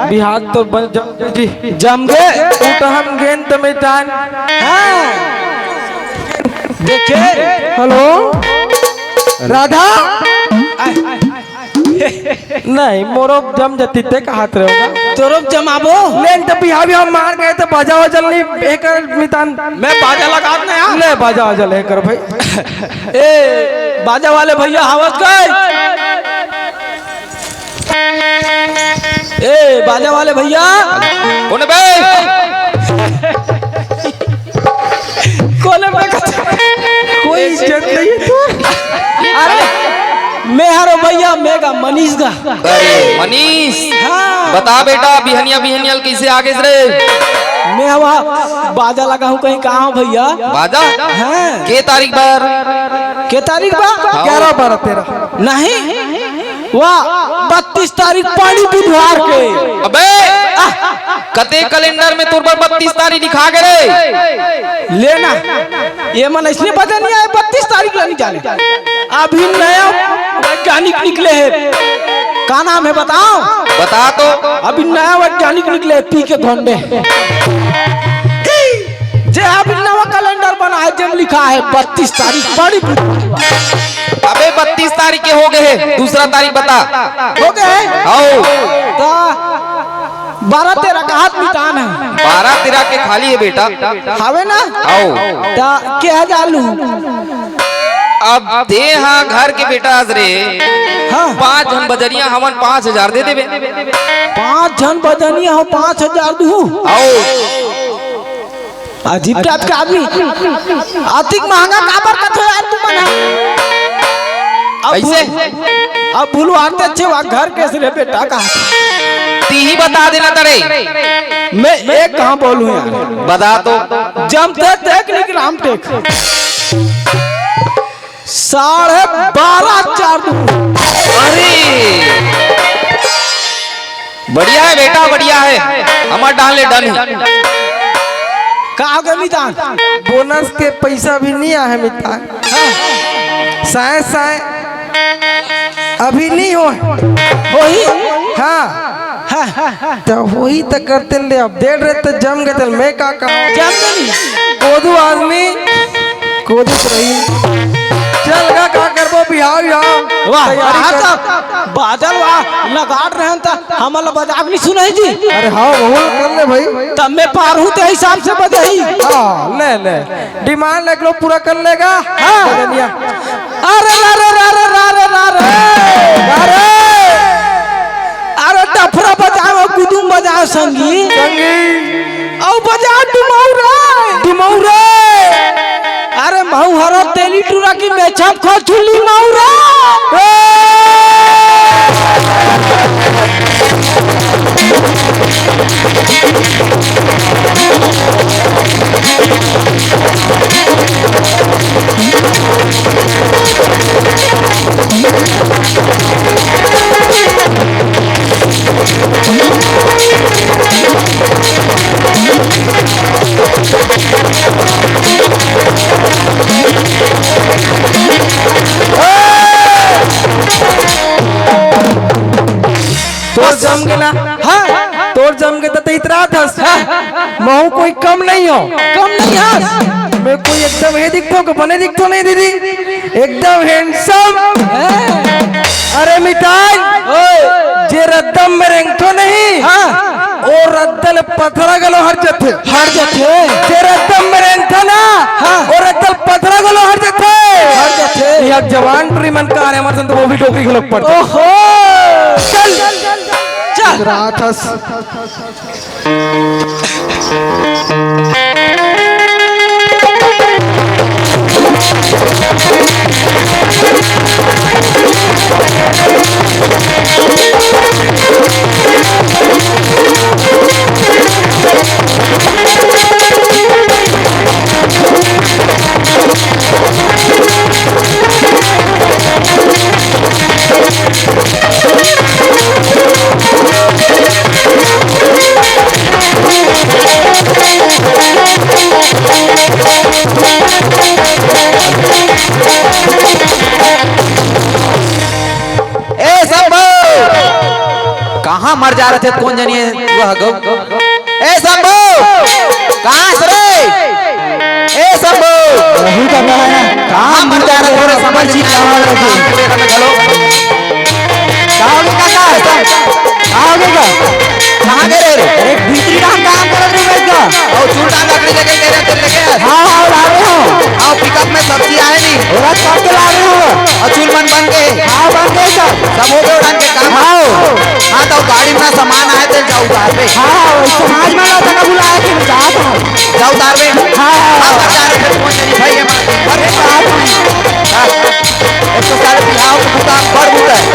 बिहार तो जम गए हम गेंद तो मैदान। हाँ देखे। हेलो राधा नहीं मोरो जम जती ते हाथ रहोगा तोरो जमाबो लेन तो बिहार भी हम मार गए तो बाजा वजा नहीं एक मितान मैं बाजा लगा ना ले बाजा वजा लेकर भाई। ए बाजा वाले भैया हवस गए। ए बाजा वाले भैया कौन बे कोने में कोई इज्जत नहीं है तो। अरे मैं हरो भैया मेगा मनीष गा। अरे मनीष हाँ। बता बेटा बिहनिया बिहनियल कैसे आगे रे। मैं हवा बाजा लगा हूँ कहीं कहाँ भैया बाजा हाँ। के तारीख बार के तारीख बा 11 12 13 नहीं वाह 32 तारीख पानी बुधवार के। अबे कते कैलेंडर में तोर पर 32 तारीख लिखा गए रे। लेना ये मन इसलिए पता नहीं आया 32 तारीख नहीं जाने। अभी नया वैज्ञानिक निकले हैं का नाम है बताओ। बता तो। अभी नया वैज्ञानिक निकले पी के घोंडे जे अभी नया कैलेंडर बना है जब लिखा है 32 तारीख बड़ी। अबे 32 तारीख के हो गए हैं दूसरा तारीख बता। हो गए आओ 12 13 का हाथ मिटान है 12 13 के खाली है बेटा। हवे ना आओ क्या जालू अब दे हाँ घर के बेटा आज रे। हाँ 5 जन बजरिया हमन 5000 दे देबे। 5 जन बजनिया हो 5000 दू। आओ अजीब टाइप का आदमी अतिक महंगा काबर कथो यार तू मना। ऐसे अब भूलू आते अच्छे वहाँ घर कैसे रे बेटा का ती ही बता देना तड़े। मैं एक कहाँ बोलूँ यार बता तो। जमते देख ली राम टेक 12.5 4 अरे बढ़िया है बेटा बढ़िया है हमार डाल ले डन है। कहा गए मितान बोनस के पैसा भी नहीं आया मितान। साए साए अभी नहीं हो वही हाँ तो वही तो करते ले अब देर रहे तो जम गए तो मैं का कोदू आदमी कोदू रही चल का करबो बिहार वाह बादल वाह लगाट रहे तो हमला बजाक नहीं सुनाई जी। अरे हाँ बहुत कर ले भाई तब मैं पार हूँ ते हिसाब से बजाई। हाँ ले ले डिमांड एक लोग पूरा कर लेगा। हाँ अरे अरे अरे अरे अरे अरे डफरा बजाओ कुदुम बजाओ संगी और बजा डुमौरा अरे महू हरो तेली टूरा की मेछप खो चुली मौरा। तोर जम के ना हाँ तोर जम के तो इतना था महू कोई कम नहीं हो मैं कोई एकदम ये दिखतो को बने दिखतो नहीं दीदी एकदम हैंडसम। अरे मिठाई जे रद्दम में रेंगतो नहीं और रद्दल पथरा गलो हर जथे जे रद्दम में रेंगतो ना और रद्दल पथरा गलो हर जथे यह जवान ट्री मन का आने मर तो वो भी टोकरी खलक पड़ता। ओहो चल राथस कहाँ मर जा रहे थे कौन जानिए गो ए शंभू कहाँ से रे ए शंभू नहीं करना है काम बता रहा थोड़ा समझ ही चलो आओगे का कहाँ गए रे एक भीतरी काम कर रहे हो का और चूड़ा लकड़ी लेके गए रे तेरे लेके हाँ ला रहे हो आओ पिकअप में सब्जी आए नहीं और काट के ला रहे हो और चूलमन बन के हाँ बन गए सब सब हो गए उड़ान के काम हाँ हाँ तो गाड़ी में सामान आए थे जाओ उतार पे हाँ समाज में लोग का बुलाया कि चाहता हूँ जाओ उतार पे हाँ आप बता रहे थे फोन नहीं भाई अरे एक तो सारे बिहाव को दुकान पर बुरा है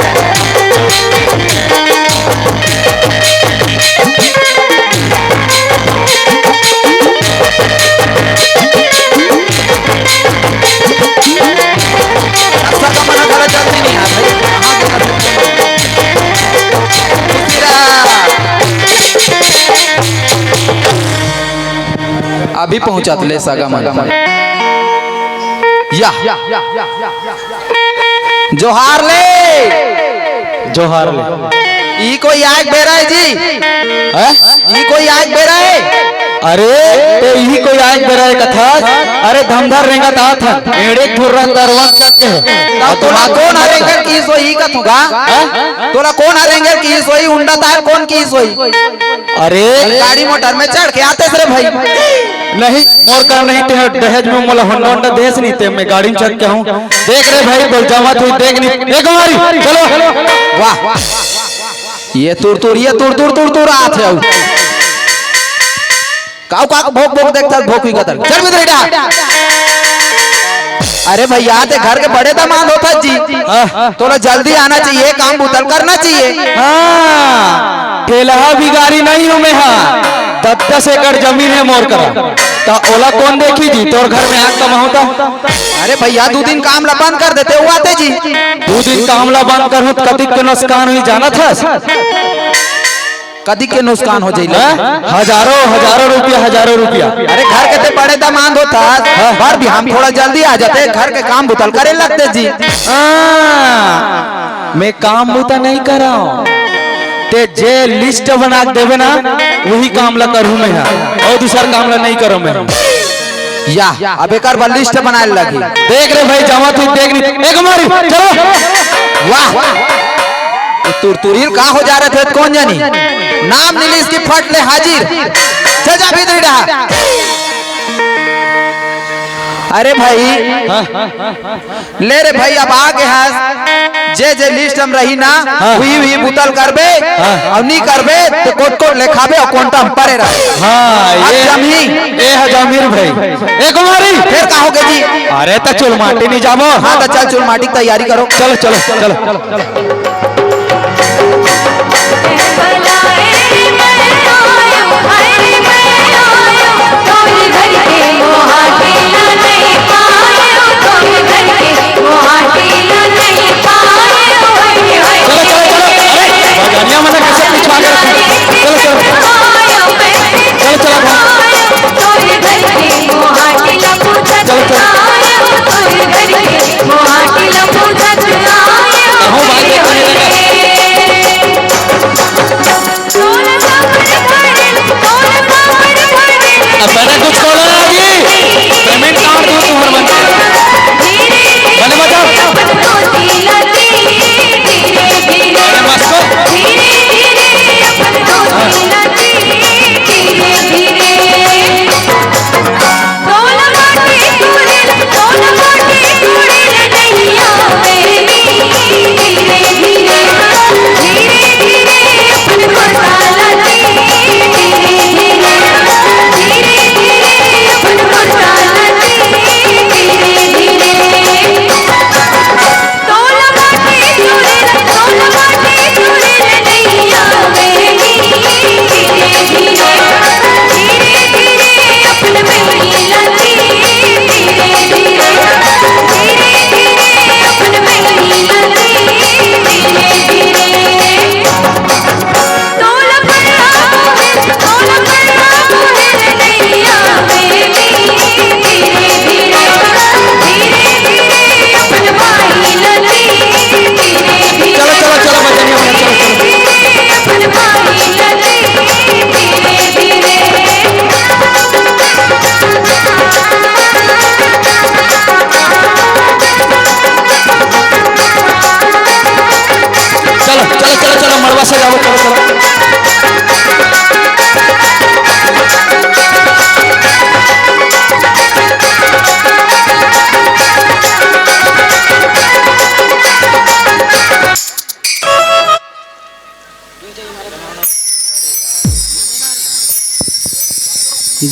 अक्सर का मना करा जल्दी नहीं आता अभी पहुंचा ले सागा मन या जोहार ले जोहार ले ई कोई आग बेरा है जी हैं ई कोई आग बेरा है अरे ते यही कोई आज बेरा कथा अरे धमधर रेंगा ता था एड़े थुर्रा दरवन चक के तब तोला कौन हरेंगे की सोई का तुगा तोला कौन हरेंगे की सोई उंडा तार कौन की सोई अरे गाड़ी मोटर में चढ़ के आते रे भाई नहीं मोर कर नहीं ते दहेज में मोला होंडा होंडा देश नहीं ते मैं गाड़ी में चक के हूं देख रे भाई बोल जावा तू देख नहीं एक हमारी चलो वाह ये तुर आत है काऊ का भोग भोग देखता भोग ही कतर चल मित्र इडा अरे भैया ते घर के बड़े दामाद होता जी थोड़ा जल्दी आना चाहिए काम बुतल करना चाहिए हां ठेलहा बिगारी नहीं हूं मैं हां 10 एकड़ जमीन है मोर करा तो ओला कौन देखी जी तोर घर में आग कमा होता अरे भैया 2 दिन काम ला बंद कर देते हुआ थे जी 2 दिन काम ला बंद कर हूं कदिक के नुकसान हुई जाना था कदी के नुकसान हो जाइले हजारों रुपया अरे घर के ते बड़े दामाद होता बार भी हम थोड़ा जल्दी आ जाते घर के काम बुतल करे लगते जी मैं काम बुता नहीं कर रहा हूं ते जे लिस्ट बना के देवे ना वही काम ला करूं मैं और दूसरा काम ला नहीं करूं मैं या अब एक बार लिस्ट बनाए लगी देख रे भाई जावा तू देख नहीं एक हमारी चलो वाह तुरतुरीर का हो जा रहे थे कौन जानी नाम नीली इसकी फट ले हाजिर चल जा भीतर रहा अरे भाई ले रे भाई अब आगे हास जे लिस्ट हम रही ना हुई बुतल करबे और नहीं करबे तो कोट लिखाबे और कोंटा परे रहे हां ये जमीर भाई एक हमारी फिर का होगे जी अरे तो चुल माटी नहीं जाबो हां तो चल चुल माटी की तैयारी करो चलो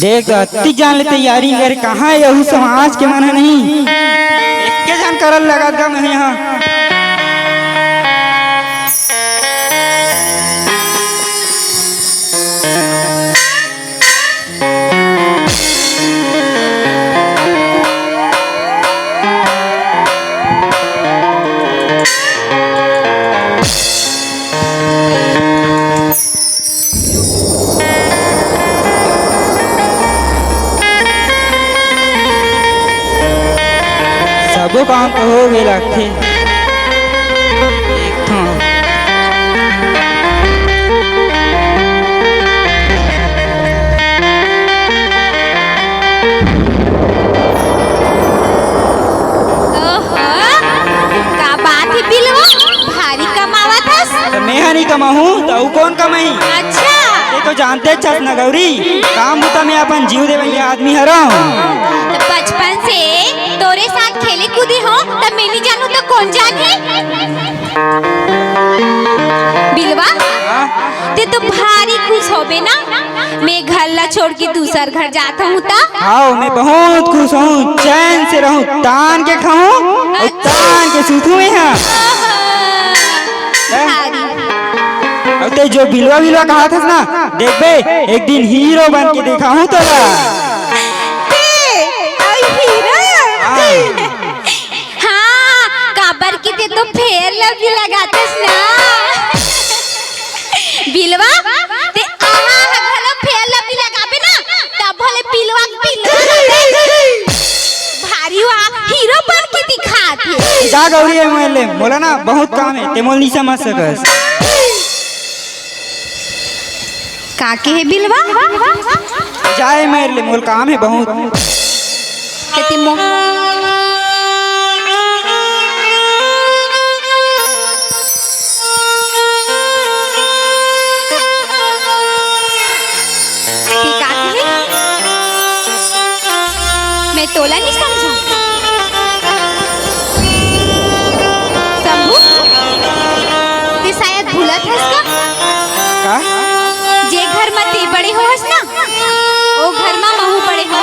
देख अति जान ले तैयारी कर कहाँ यहू समाज के मन नहीं एक के जान करल लगा था मैं यहाँ सबो काम तो हो गए लगते का बात है बिलवा भारी कमावत हस तो मैं नहीं कमाहूँ तो कौन कमाई अच्छा देखो जानते छस न गौरी काम होता मैं अपन जीव देवे आदमी हरा तो बचपन से तोरे साथ खेले कूदे हो तब मैं नहीं जानू तो कौन जाने बिलवा ते तो भारी खुश होबे ना मैं घर ला छोड़ के दूसर घर जाता हूँ ता हाँ मैं बहुत खुश हूँ चैन से रहूँ तान के खाऊं और तान के सूतूं यहाँ भारी अब ते जो बिलवा बिलवा कहा था ना देख बे एक दिन हीरो बन के देखा हूँ तो हाँ काबर की ते तो फेर लवली लगातस ना बिलवा ते आहा घलो फेर लवली लगाबे ना तब भले बिलवा भारी वा हीरो बन के दिखाते जा गौरी मोले बोला ना बहुत काम है ते मोल नहीं समझ सकस काके है बिलवा जाए मेरे मोल काम है बहुत ते मो मैं तोला नहीं समझा शंभू ते शायद भूलत हस का जे घर में ते बड़े हो हस ना वो घर में महू बड़े हो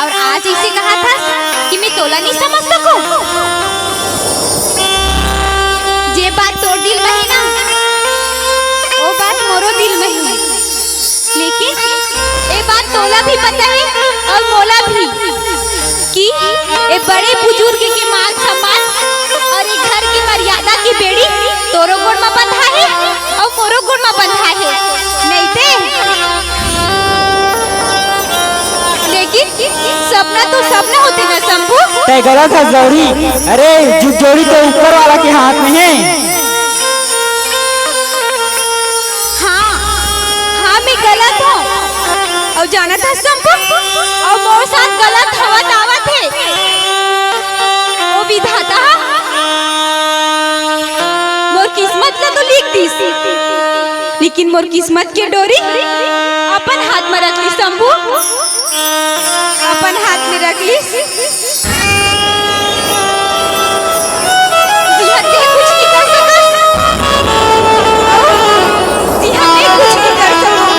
और आज इसे कहा था कि मैं तोला नहीं समझ सकूं जे बात तोड़ दिल में है ना वो बात मोरो दिल में है लेकिन ये बात तोला भी पता है और मोला भी कि ये बड़े बुजुर्ग के मान सम्मान और ये घर की मर्यादा की बेड़ी तोरो गुण में बंधा है और मोरो गुण में बंधा है नहीं ते लेकिन सपना तो सपना होते ना शंभू ते गलत है गौरी अरे जुग जोड़ी तो ऊपर वाला के हाथ में है हाँ मैं गलत हूँ और जाना था शंभू और मोर साथ गलत हवा दावत है वो विधाता मोर किस्मत का तो लिख दी लेकिन मोर किस्मत के डोरी अपन हाथ में रख ली शंभू अपन हाथ में रख ली कुछ नहीं कर सकत कुछ नहीं कर सकत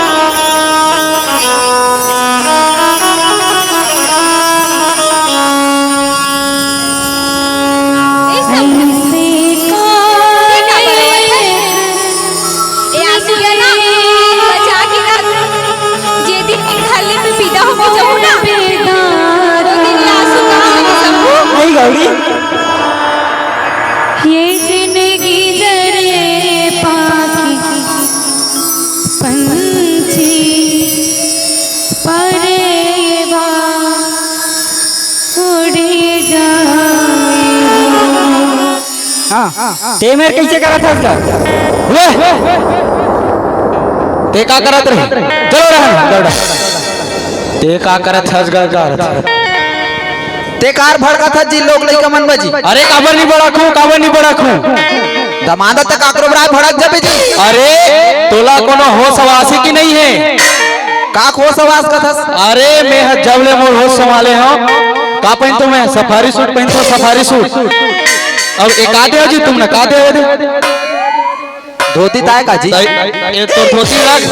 गौरी ये जिंदगी जरे पाखी पंछी परेवा उड़े जाए हाँ ते मेरे कैसे करा था उसका ते का करत रही चलो रहन दौड़ा ते का करत हस गल ते कार भड़का था जी लोग लइका मन बजी अरे काबर नहीं बड़ा खू काबर नहीं बड़ा खू दमादा तक आकरो बड़ा भड़क जबे जी अरे तोला कोनो होश आवासी की नहीं है का खोस आवाज का थस अरे मैं जब ले मोर होश संभाले हो का पहन तो मैं सफारी सूट पहन तो सफारी सूट अब एक आधे हो जी तुमने का दे धोती ताय का जी ये तो धोती रख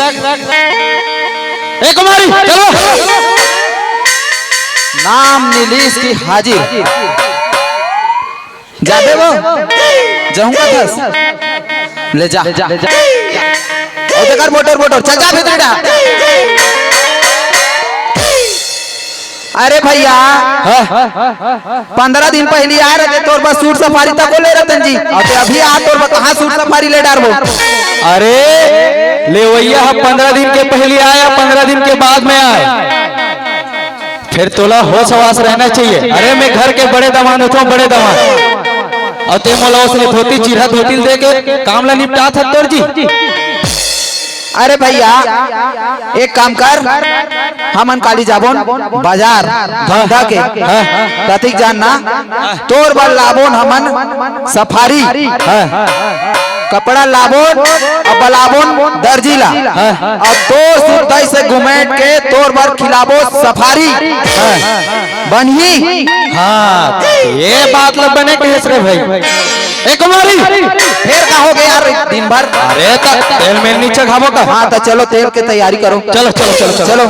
ए कुमारी चलो। नाम नीलीश की हाजिर। जा दे वो जाऊंगा बस ले जा और देखकर मोटर चल जा भीतर जा। अरे भैया 15 दिन पहले आ रहे थे तोर बस सूट सफारी तक को ले रतन जी और ते अभी आ तोर कहाँ सूट सफारी ले डार वो। अरे ले भैया 15 दिन के पहले आया 15 दिन के बाद में आए फिर तोला होश हवास रहना चाहिए। अरे मैं घर के बड़े दामाद होता हूँ बड़े दामाद और ते मोला उसने धोती चिढ़ा धोती दे के काम ला निपटा था तोर जी। अरे भैया एक काम कर हमन काली जाबोन बाजार धंधा के तथिक जानना तोर बल लाबोन हमन सफारी कपड़ा लाबोन और बलाबोन दर्जीला और तो सुताई से घुमेट के तोर बर खिलाबो सफारी बनही। हाँ ये बात लो बने कैसे रे भाई। ए कुमारी फिर कहोगे यार दिन भर। अरे तेल में नीचे खाबो का। हाँ तो चलो तेल की तैयारी करो। चलो चलो चलो चलो,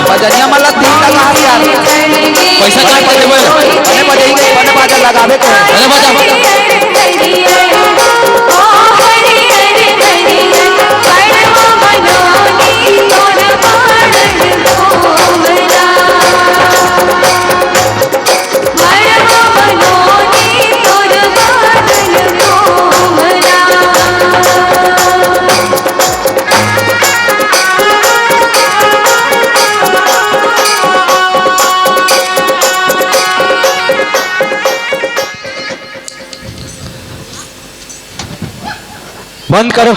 बजनिया मतलब 3 लगा यार पैसा काट के देबे बने बजाई बने बाजा लगावे को अरे बजा बंद करो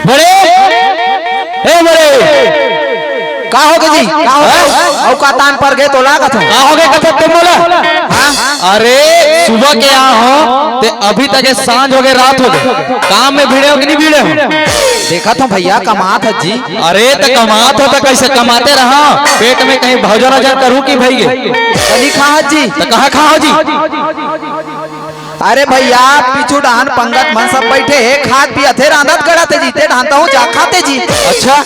बड़े ए बड़े का हो गए जी का हो औ का तान पर गए तो लागत का हो गए कथक तुम बोला। अरे सुबह के यहाँ हो ते अभी तक सांझ हो गए रात हो गए काम में भिड़े हो कि नहीं भिड़े हो। देखा तो भैया कमात है जी। अरे तो कमात हो तो कैसे कमाते रहा पेट में कहीं भोजन वजन करूँ की भाई कहीं खा जी तो कहाँ खाओ जी। अरे भैया पिछू डाहन पंगत मन सब बैठे है खाद पियते रांधत करते जीते ढांता हूँ जा खाते जी। अच्छा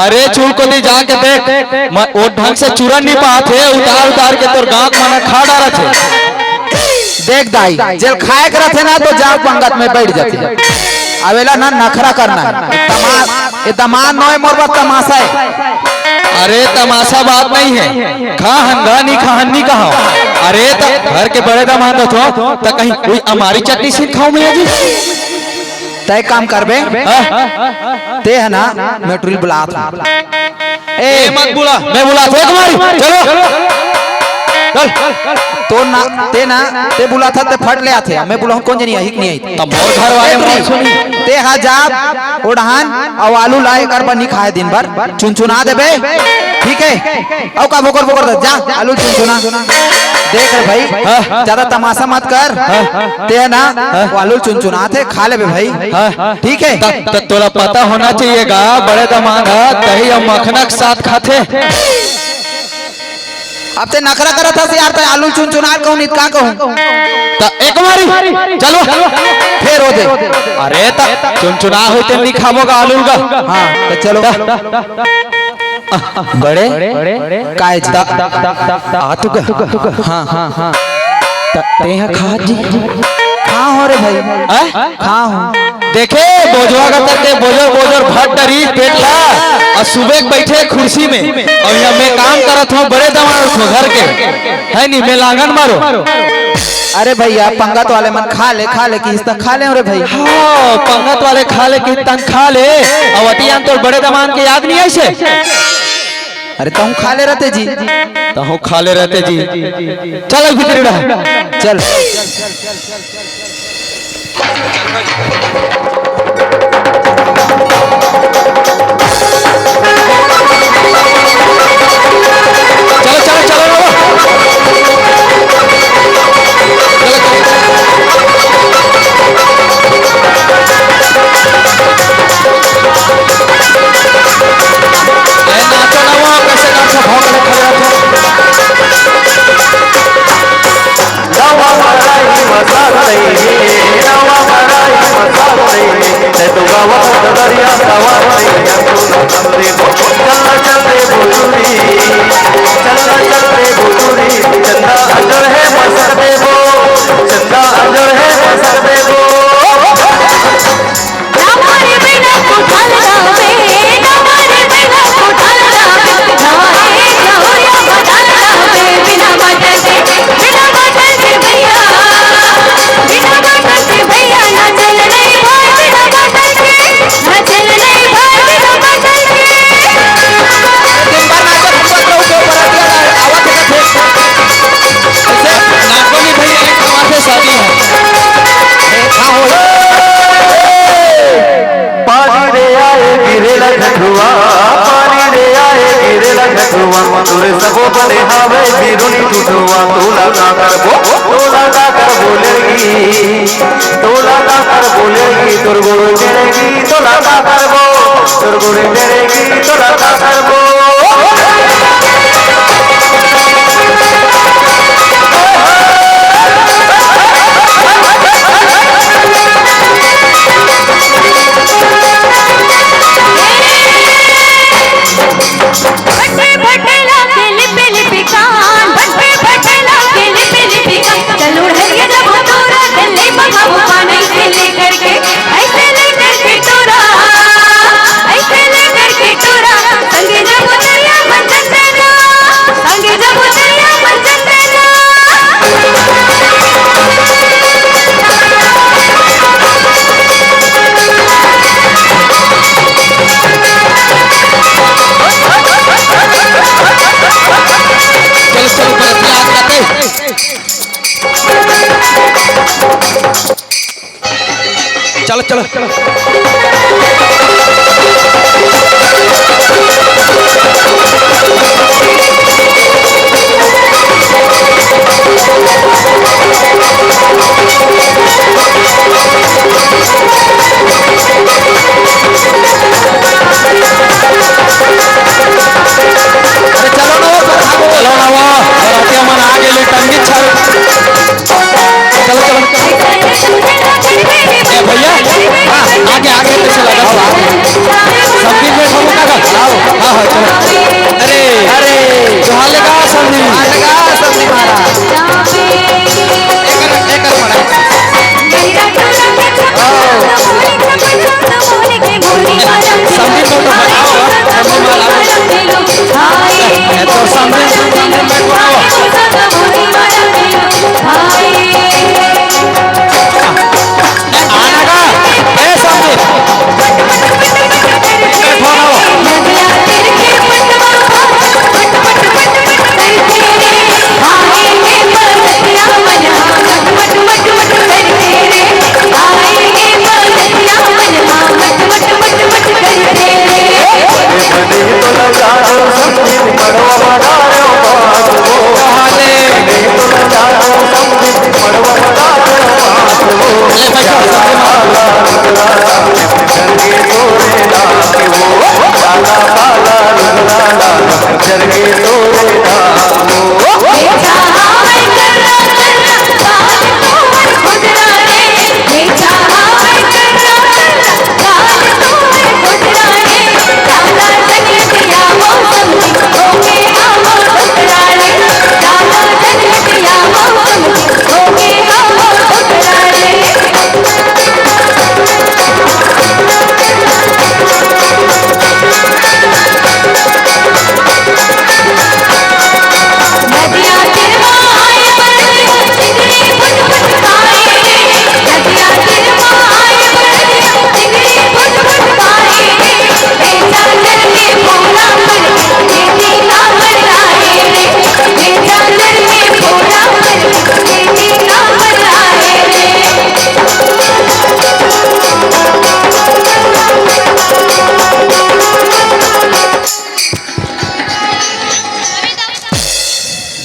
अरे चूल को दी जाके देख वो ढंग से चूरन नहीं पाते उतार के तोर गांव माना खा डाला थे। देख दाई जेल खाए करते ना तो जाग पंगत में बैठ जाते अवेला ना नखरा करना ये दमाद नोए मोर तमाशा है। अरे तमाशा बात नहीं है खा हंगा नहीं खानी कहा। अरे तो घर के बड़े दामाद हो तो कहीं कोई हमारी चटनी से खाओ मैं जी। तय काम करबे ते है ना मेट्रोल बुला ए मत बुला मैं बुला थे तुम्हारी चलो चल तो ना ते बुला था ते फट ले आथे मैं बुलाऊं कौन जनी आई नहीं आई तब मोर घर वाले मत सुनी ते हजाब उड़ान और आलू लाए कर बनी खाए दिन भर चुनचुना देबे ठीक है औ का बोकर जा आलू चुनचुना देख रे भाई ज्यादा तमाशा मत कर ते ना आलू चुनचुना थे खा लेबे भाई ठीक है। तो तोला पता होना चाहिएगा बड़े दामाद दही और मखना के साथ खाते। अब ते नखरा करा था यार ते आलू चुनचुना कहूं नहीं का कहूं तो एक बारी चलो फिर हो दे। अरे तो चुनचुना होते नहीं खाबोगा आलू का। हाँ तो चलो बड़े काय जी आ तू हाँ हाँ ते खा जी खा हो रे भाई खा हो देखे बोझवा का करके बोझर बोझर भट डरी पेट ला और सुबह के बैठे कुर्सी में और यहाँ मैं काम करत हूँ बड़े दमान उठो घर के है नहीं मैं लांगन मारो। अरे भैया पंगत वाले मन खा ले कि इस तक खा ले। अरे भाई हाँ पंगत वाले खा ले कि तन खा ले और अतियान तो बड़े दमान के याद नहीं ऐसे। अरे तुम खा ले रहते जी, तो खा ले रहते जी। चल भीतर रहा चल चलो चलो चलो सबो बने हावे बिरुनी टूटवा तोला का कर बोलेगी तोला का कर बोलेगी तोर गुरु चलेगी तोला का करबो तोर गुरु चलेगी तोला का करबो। चलो चलो चलो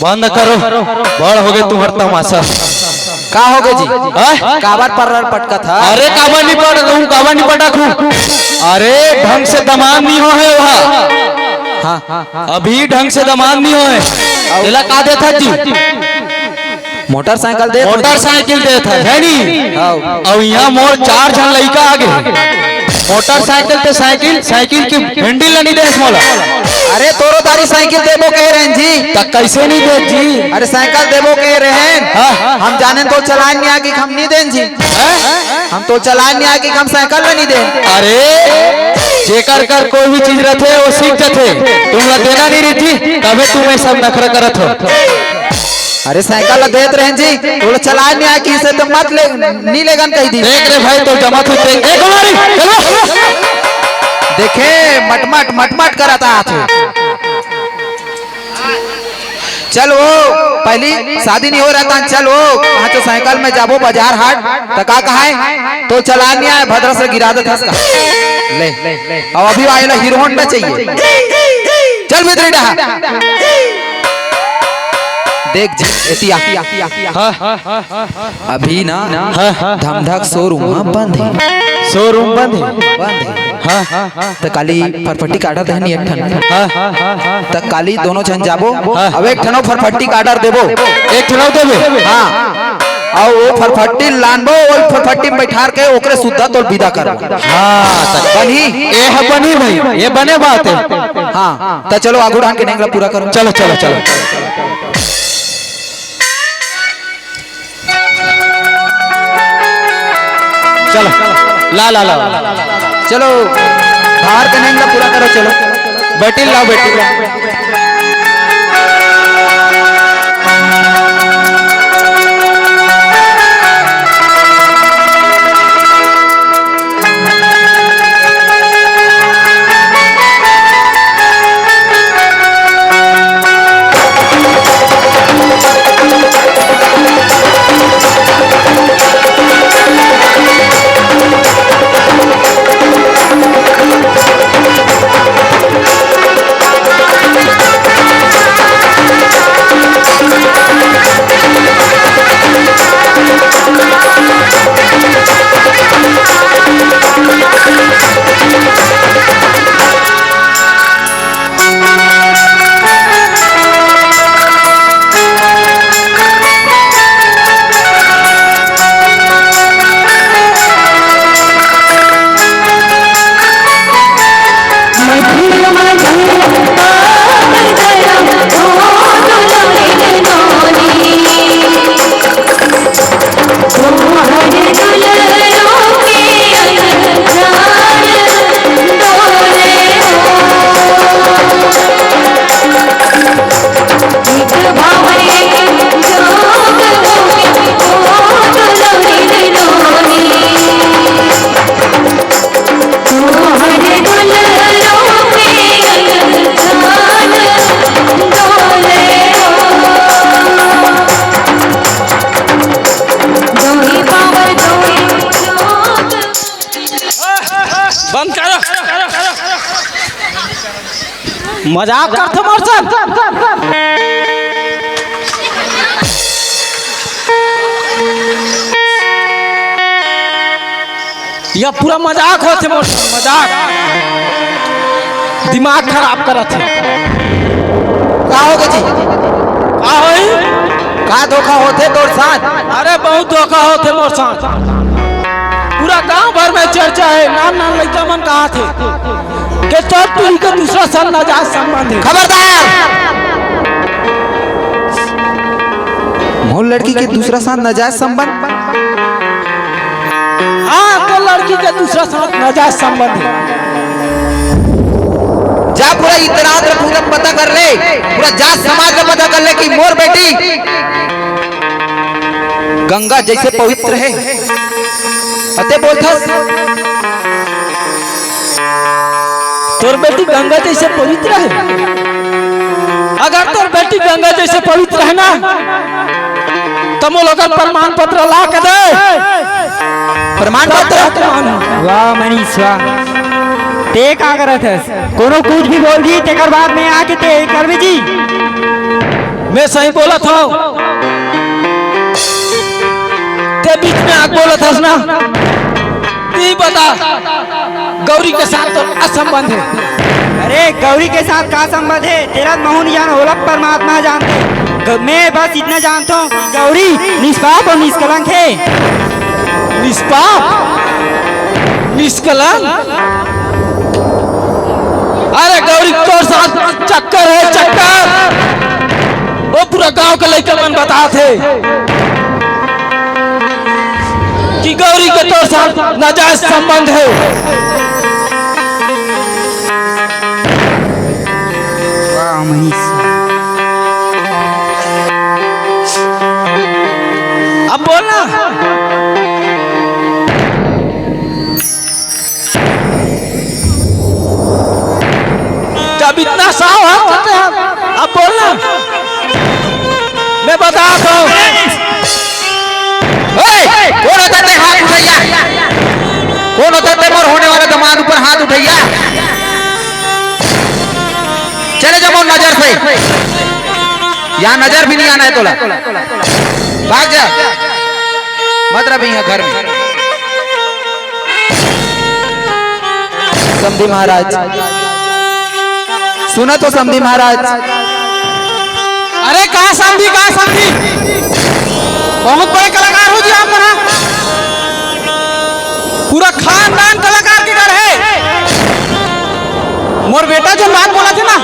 बंद करो, बड़ हो गए तुम्हार तमाशा। का हो गए जी? हाँ? काबर पर पटका था? अरे काबर नहीं पड़ रहूं, काबर नहीं पटाखू। अरे ढंग से दमान नहीं हो है वहाँ। हाँ अभी ढंग से दमान नहीं हो है। दिला का देता जी? मोटरसाइकिल दे, मोटरसाइकिल देता है नहीं। अब यहाँ मोर 4 जन लड़का आगे मोटरसाइकिल ते साइकिल की हैंडल नहीं दे मोला। अरे तोरो तारी साइकिल देबो कह रहे हैं जी। तो कैसे नहीं दे जी? अरे साइकिल देबो कह रहे हैं। हम जाने तो चलान नहीं आगे हम नहीं दें जी। हम तो चलान नहीं आगे हम साइकिल नहीं दें। अरे जेकर कर कोई भी चीज रहते वो सीख जाते, तुमला देना नहीं रहती तबे तुम्हें सब नखरा करत हो। अरे साइकिल देते रहे जी, तो चलान नहीं आगे इसे तो मत ले, नहीं लेगन कही दी। देख रे भाई तो जमा तो देखे मटमट कराता हाथ। चल वो पहली शादी नहीं हो रहा था, चल वो कहाँ तो साइकिल में जाबो बाजार हाट तका कहा है तो चलान नहीं आया भद्र से गिरा देता इसका। ले अब अभी आएला हीरो होंडा चाहिए। चल मित्र डहा देख जी एतिया अभी ना धमधक शोरूम बंद है। शोरूम बंद है। बंद है। तो काली फरफट्टी का ऑर्डर देनी एक ठन। तो काली दोनों जन जाबो। अब एक ठनो फरफट्टी का ऑर्डर देबो। एक ठनो देबे। हाँ और वो फरफट्टी लानबो, वो फरफट्टी में बैठार के ओकरे सुद्धा तो विदा कर। हाँ बनी ये है बनी भाई, ये बने बात है। हाँ तो चलो आगू ढांग के नेंगला पूरा करो। चलो चलो चलो चलो ला ला ला चलो बाहर के नेंगला पूरा करो। चलो बेटी लाओ बेटी लाओ। मजाक करते मर्सन। यह पूरा मजाक होते मर्सन, मजाक दिमाग खराब करत है। का होगा जी? का होई? का धोखा होते तोर साथ? अरे बहुत धोखा होते मोर साथ। पूरा गांव भर में चर्चा है, नाम नाम लड़का मन कहा थे कि तो तू का दूसरा साल नाजायज संबंध है। खबरदार मोर लड़की के दूसरा साथ नाजायज संबंध? हाँ तो लड़की के दूसरा साथ नाजायज संबंध है। जा पूरा इतराज रे पूरा पता कर ले, पूरा जात समाज का पता कर ले कि मोर बेटी गंगा जैसे पवित्र है। अते बोलथस तोर बेटी गंगा जैसे पवित्र है। अगर तोर बेटी गंगा जैसे पवित्र है ना तो मोल अगर प्रमाण पत्र ला के दे। प्रमाण पत्र? वाह मनीष वाह, ते का करत है? कोनो कुछ भी बोल दी तेकर बाद में आके ते करबे जी। मैं सही बोला था। ते बीच में आग बोला था ना। ये बता गौरी के साथ तो असंबंध है। अरे गौरी के साथ क्या संबंध है? तेरा महू नहीं जान होला परमात्मा जानते। मैं बस इतना जानता हूँ गौरी निष्पाप और निष्कलंक है। निष्पाप निष्कलंक? अरे गौरी तो साथ चक्कर है चक्कर। वो पूरा गांव के लड़के मन बताते कि गौरी के तो साथ नाजायज संबंध है। वाह मनीष, अब बोलना। जब इतना साव है अब बोलना। मैं बताता हूँ। कौन होता है? हाथ उठैया। कौन होता है? मोर होने वाले दामाद ऊपर हाथ उठैया। चले जाओ नजर से। यहाँ नजर भी नहीं आना है तोला। भाग जा, मत रह भैया घर में। समधी महाराज सुना तो समधी महाराज। अरे कहा समझी बहुत बड़े कलाकार हो जी आप ना। पूरा खानदान कलाकार के घर है। मोर बेटा जो बात बोला थे ना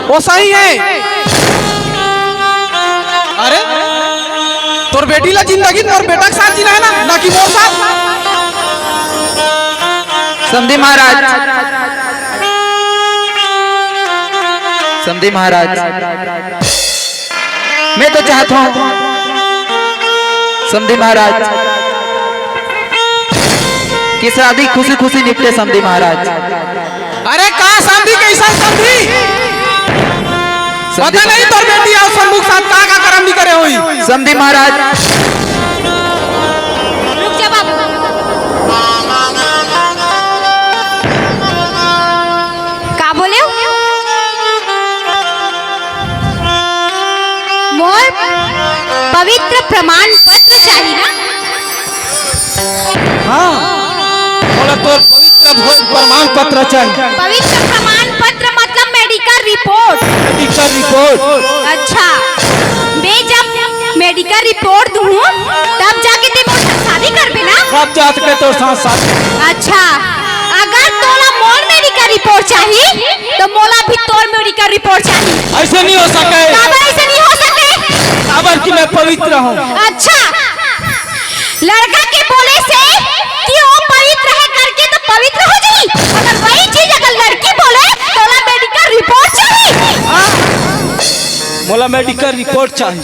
वो सही है। अरे तोर बेटी ला जिंदगी मोर बेटा के साथ जीना है ना कि मोर साथ। समधी महाराज, समधी महाराज, मैं तो चाहता हूं समधी महाराज कि शादी खुशी खुशी निपटे। समधी महाराज, अरे कहा समझी कैसा समझी? पता नहीं तोर बेटी और सम्मुख साथ का कर्म नहीं करे हुई। समधी महाराज, रुक जा बाबू। का बोले हो? मोर पवित्र प्रमाण पत्र चाहिए ना? हाँ बोला तो पवित्र प्रमाण पत्र चाहिए। पवित्र प्रमाण पत्र मतलब मेडिकल रिपोर्ट। Medical report? अच्छा, मैं जब मेडिकल रिपोर्ट दूँ तब जाके ते मोर साथ शादी करबे ना? कब जात के तो साथ साथ। अच्छा, अगर तोला मोर मेडिकल रिपोर्ट चाहिए तो मोला भी तोर मेडिकल रिपोर्ट चाहिए। ऐसे नहीं हो सके। काबर ऐसे नहीं हो सके? काबर कि मैं पवित्र हूँ। अच्छा, लड़का के बोले से कि वो पवित्र है करके तो पवित्र हो जाई। अगर वही चीज अगर लड़की बोले तोला मेडिकल रिपोर्ट चाहिए। मोला मेडिकल रिपोर्ट चाहिए।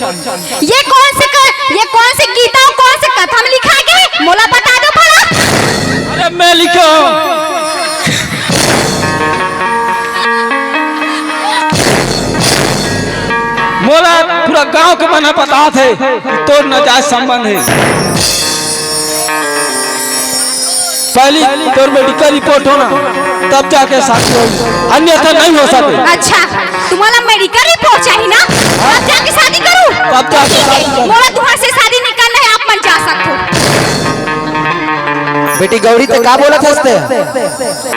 ये कौन से गीता और कौन से कथा में लिखा है? मोला बता दो भला। अरे मैं लिखो। मोला पूरा गांव के मना पता थे तो नाजायज संबंध है। पहली तोर मेडिकल रिपोर्ट होना तब जाके शादी होगी, अन्यथा नहीं हो सके। अच्छा, तुम्हारा मेडिकल रिपोर्ट चाहिए ना? तब जाके शादी करूं? तब जाके शादी करूं। मोला तुम्हारे से शादी नहीं करना है, आप मन जा सकते हो। बेटी गौरी तो क्या बोला था?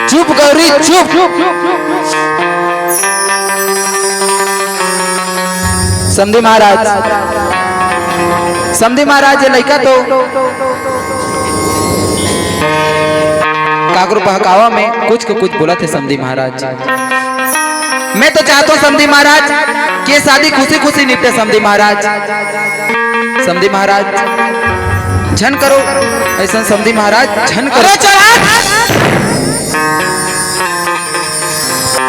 चुप गौरी चुप। समधी महाराज, समधी महाराज, ये लड़का तो काकरू बहकावा में कुछ को कुछ बोला थे समधी महाराज। मैं तो चाहता हूँ समधी महाराज कि ये शादी खुशी खुशी निपटे। समधी महाराज, समधी महाराज झन करो ऐसा। समधी महाराज झन करो।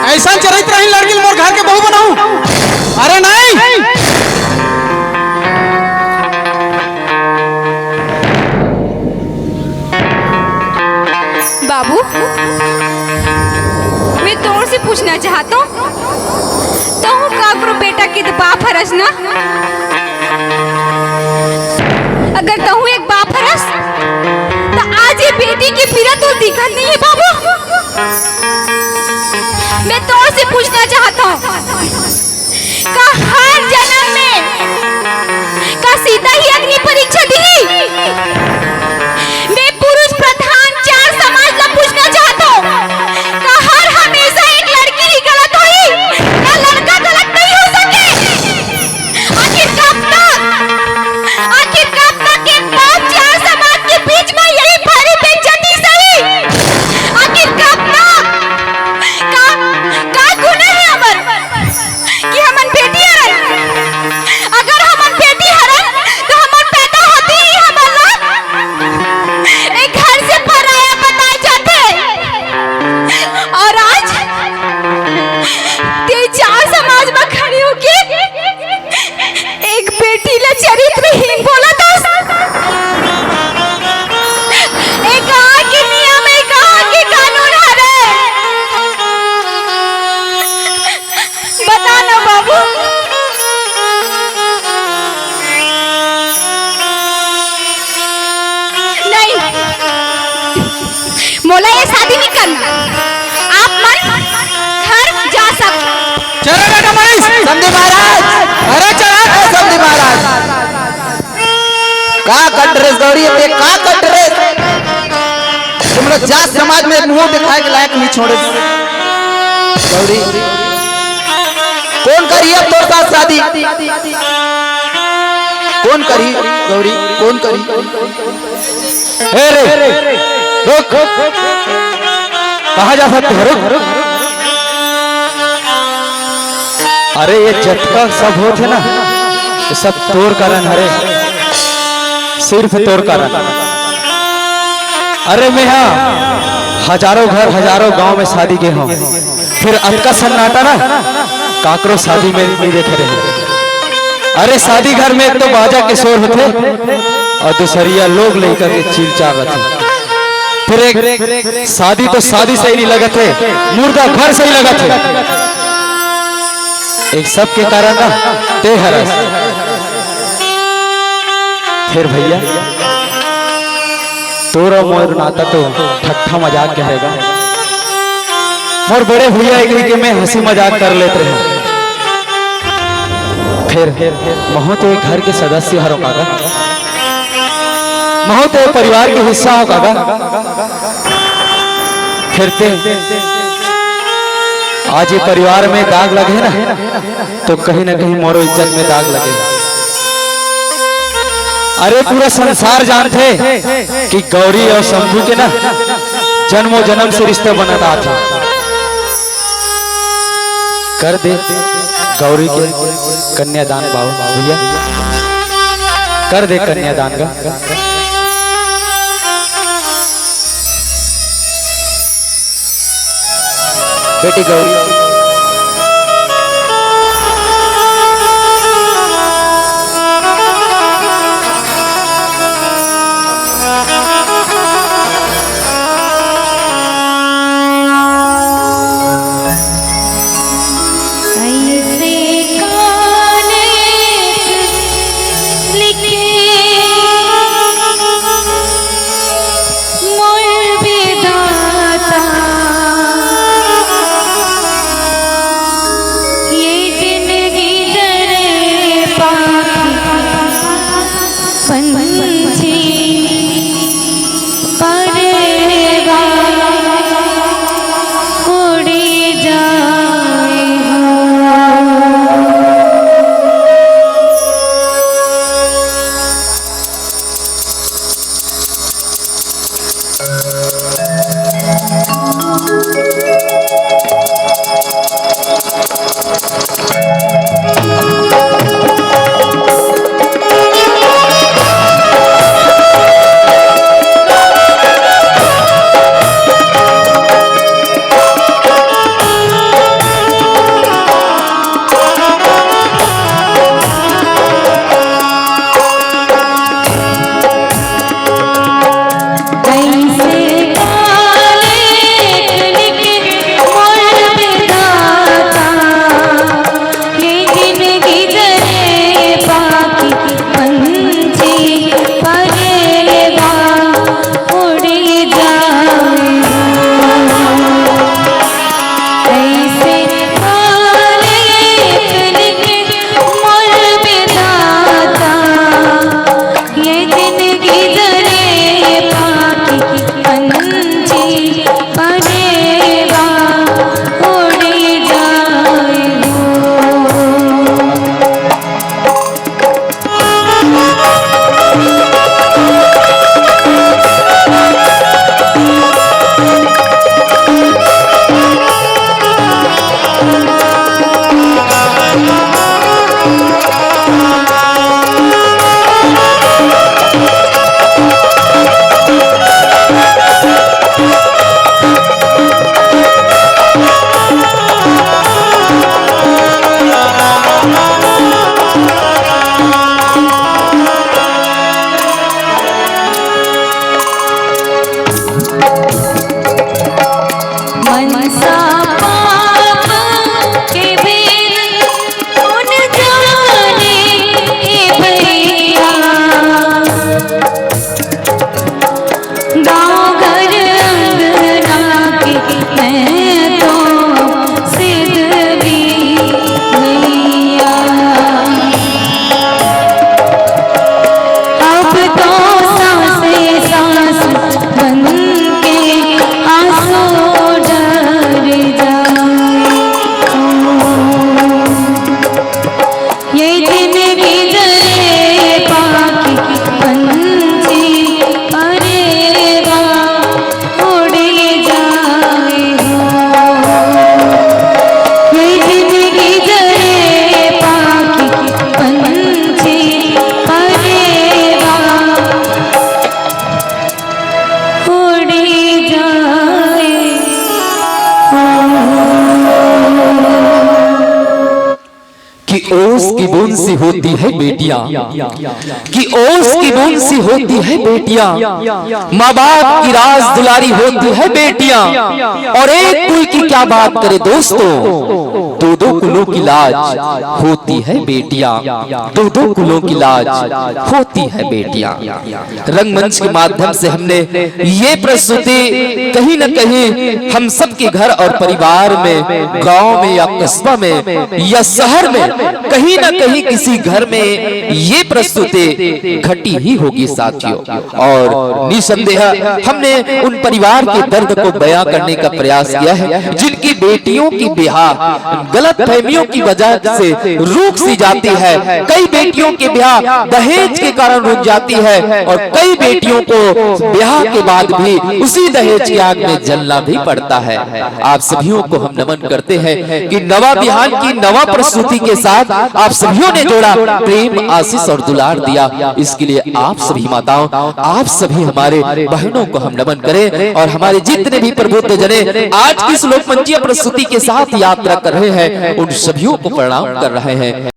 ऐसा चरित्र रही लड़की मोर घर के बहू बनाऊं? अरे नहीं। बाबू, मैं तोर से पूछना चाहता हूँ तो काकरो बेटा के तो बाप हरस ना? अगर तहु एक बाप हरस तो आज ये बेटी की पीड़ा तो दिखत नहीं है बाबू। मैं तोर से पूछना चाहता हूँ का हर जन्म में मोला ये शादी नहीं करना। आप मन घर जा सकते। चलो बेटा मनीष। समधी महाराज, अरे चला। समधी महाराज का कट ड्रेस गौरी ते का कट ड्रेस तुम लोग जात समाज में मुंह दिखाए के लायक नहीं छोड़े। गौरी कौन करी अब तोर साथ शादी? कौन करी गौरी, कौन करी? ए रे रुक, कहाँ जा सकते हो? रुक। अरे ये जटका सब होते ना, ये सब तोर कारण हरे, सिर्फ तोर कारण। अरे मैं यहाँ हजारों घर हजारों गांव में शादी के हूँ, फिर अटका सन्नाटा ना काकरो शादी में नहीं देखे रहे। अरे शादी घर में एक तो बाजा के शोर होते और दूसरिया लोग लेकर के चील चाल रहे। फिर एक शादी तो शादी से ही नहीं लगा थे, मुर्दा घर से ही लगा थे। एक सब के कारण ना ते हरस। फिर भैया तोरा मोर नाता तो ठट्ठा मजाक कहेगा। मोर बड़े भैया एक के में हंसी मजाक कर लेते हैं। फिर महू तो एक घर के सदस्य हरो काका, महू तो परिवार के हिस्सा हो काका। फिर ते आज ये परिवार में दाग लगे ना तो कहीं ना कहीं मोरो इज्जत में दाग लगे। अरे पूरा संसार जानते कि गौरी और शंभू के ना जन्मों जन्म से रिश्ते बनाता था। कर दे गौरी के कन्यादान बाबू भैया, कर दे कन्यादान का। बेटी गौरी ओस की बूंद सी होती है बेटियां, कि ओस की बूंद सी होती है बेटियां, माँ बाप की राज दुलारी होती है बेटियां, और एक कुल की क्या बात करे दोस्तों, दो दो कुलों की लाज होती है बेटियां, दो दो कुलों की लाज होती है बेटियां। रंगमंच के माध्यम से हमने ये प्रस्तुति कहीं न कहीं हम सबके घर और परिवार में, गांव में या कस्बा में या शहर में, कहीं न कहीं किसी घर में ये प्रस्तुति घटी ही होगी साथियों। और निसंदेह हमने उन परिवार के दर्द को बयां करने का प्रयास किया है जिनकी बेटियों की ब्याह गलत फहमियों की वजह से रुक सी जाती है। कई बेटियों के ब्याह दहेज के कारण रुक जाती है और कई बेटियों को ब्याह के बाद भी उसी दहेज की आग में जलना भी पड़ता है। आप सभियों को हम नमन करते हैं कि नवा बिहान की नवा प्रस्तुति के साथ आप सभियों ने जोड़ा प्रेम, आशीष और दुलार दिया। इसके लिए आप सभी माताओं, आप सभी हमारे बहनों को हम नमन करें और हमारे जितने भी प्रबुद्ध जने आज की श्लोक मंचीय प्रस्तुति के साथ यात्रा कर रहे हैं उन सभियों को प्रणाम कर रहे हैं।